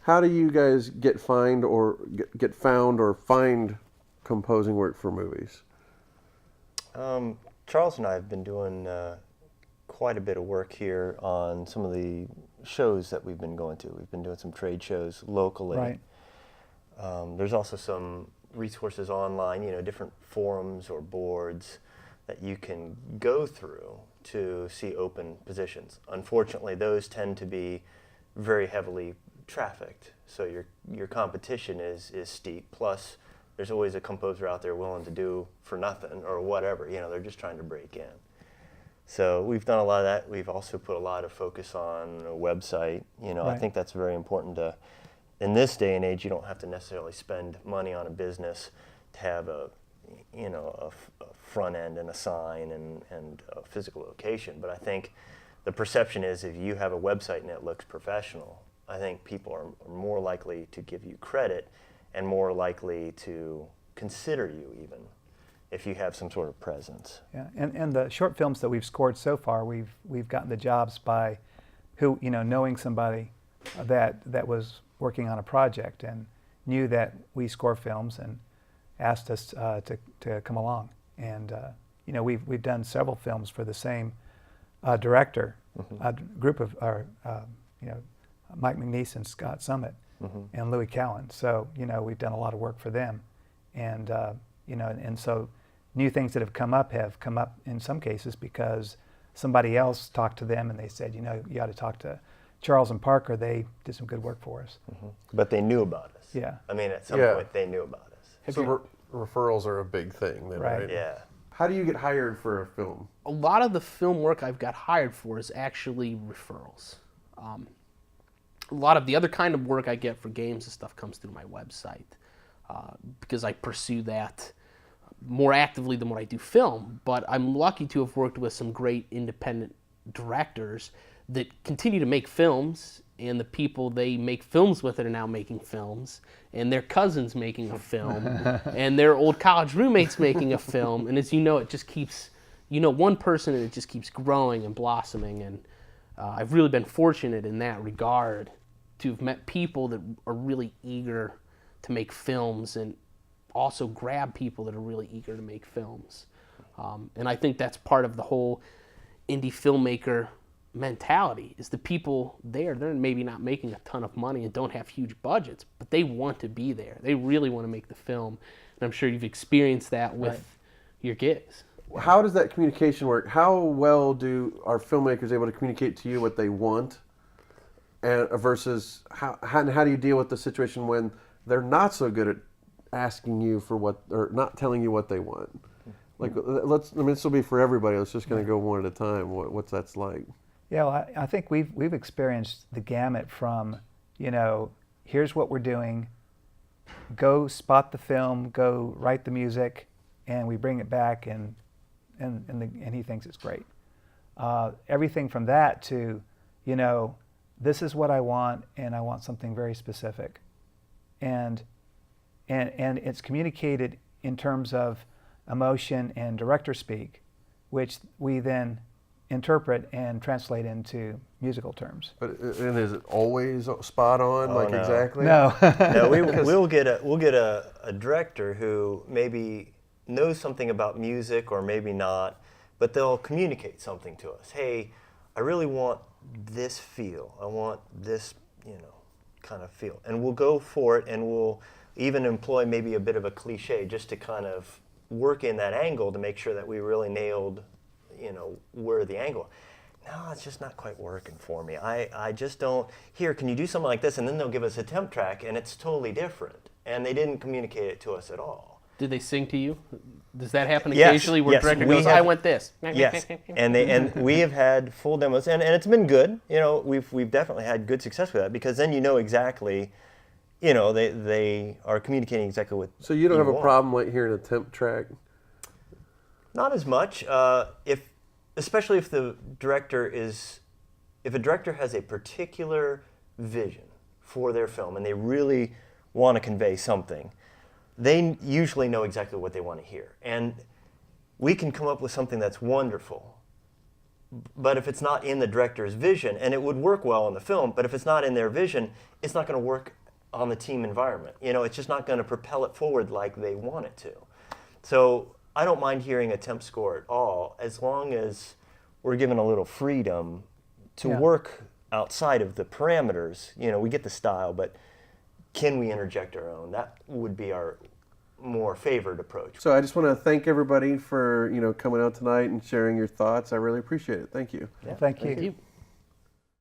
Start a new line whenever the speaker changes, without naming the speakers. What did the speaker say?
How do you guys get found or find composing work for movies?
Charles and I have been doing quite a bit of work here on some of the shows that we've been going to. We've been doing some trade shows locally.
Right.
There's also some resources online, different forums or boards that you can go through to see open positions. Unfortunately, those tend to be very heavily trafficked, so your competition is steep. Plus, there's always a composer out there willing to do for nothing or whatever. They're just trying to break in. So we've done a lot of that. We've also put a lot of focus on a website.
Right.
I think that's very important to. In this day and age, you don't have to necessarily spend money on a business to have a front end and a sign and a physical location. But I think the perception is if you have a website and it looks professional, I think people are more likely to give you credit and more likely to consider you even if you have some sort of presence.
Yeah, and the short films that we've scored so far, we've gotten the jobs by knowing somebody that was working on a project and knew that we score films and asked us to come along. And we've done several films for the same director, group of Mike McNeese and Scott Summit and Louis Cowan. So we've done a lot of work for them, and and so new things that have come up in some cases because somebody else talked to them and they said, you ought to talk to Charles and Parker. They did some good work for us.
But they knew about us.
Yeah.
I mean, at some point they knew about us.
So referrals are a big thing then, right?
Yeah.
How do you get hired for a film?
A lot of the film work I've got hired for is actually referrals. A lot of the other kind of work I get for games and stuff comes through my website because I pursue that more actively than what I do film. But I'm lucky to have worked with some great independent directors that continue to make films, and the people they make films with are now making films, and their cousins making a film, and their old college roommates making a film. And as you know, it just keeps, one person, and it just keeps growing and blossoming. And I've really been fortunate in that regard to have met people that are really eager to make films and also grab people that are really eager to make films. And I think that's part of the whole indie filmmaker mentality, is the people there, they're maybe not making a ton of money and don't have huge budgets, but they want to be there. They really want to make the film. And I'm sure you've experienced that with your gigs.
How does that communication work? How well are filmmakers able to communicate to you what they want, and versus how do you deal with the situation when they're not so good at asking you for what, or not telling you what they want? Like, this will be for everybody. Let's just kind of go one at a time. What's that's like?
Yeah, well, I think we've experienced the gamut from, here's what we're doing, go spot the film, go write the music, and we bring it back, and he thinks it's great. Everything from that to, this is what I want, and I want something very specific, and it's communicated in terms of emotion and director speak, which we then interpret and translate into musical terms.
But and is it always spot on?
No.
Exactly?
No.
No, we'll get a director who maybe knows something about music or maybe not, but they'll communicate something to us. Hey, I really want this feel. I want this, kind of feel. And we'll go for it, and we'll even employ maybe a bit of a cliche just to kind of work in that angle to make sure that we really nailed where the angle. No, it's just not quite working for me. I just don't. Here, can you do something like this? And then they'll give us a temp track, and it's totally different. And they didn't communicate it to us at all.
Did they sing to you? Does that happen occasionally where
yes,
director goes, I want this?
Yes, and we have had full demos, and it's been good. We've definitely had good success with that, because then exactly, they are communicating exactly what.
So you don't have a
want.
problem like hearing a temp track?
Not as much. Especially if a director has a particular vision for their film and they really want to convey something, they usually know exactly what they want to hear. And we can come up with something that's wonderful, But if it's not in the director's vision, and it would work well in the film, but if it's not in their vision, it's not going to work on the team environment. You know, it's just not going to propel it forward like they want it to. So I don't mind hearing a temp score at all, as long as we're given a little freedom to work outside of the parameters. You know, we get the style, but can we interject our own? That would be our more favored approach.
So I just want to thank everybody for coming out tonight and sharing your thoughts. I really appreciate it. Thank you.
Thank you.
Thank you.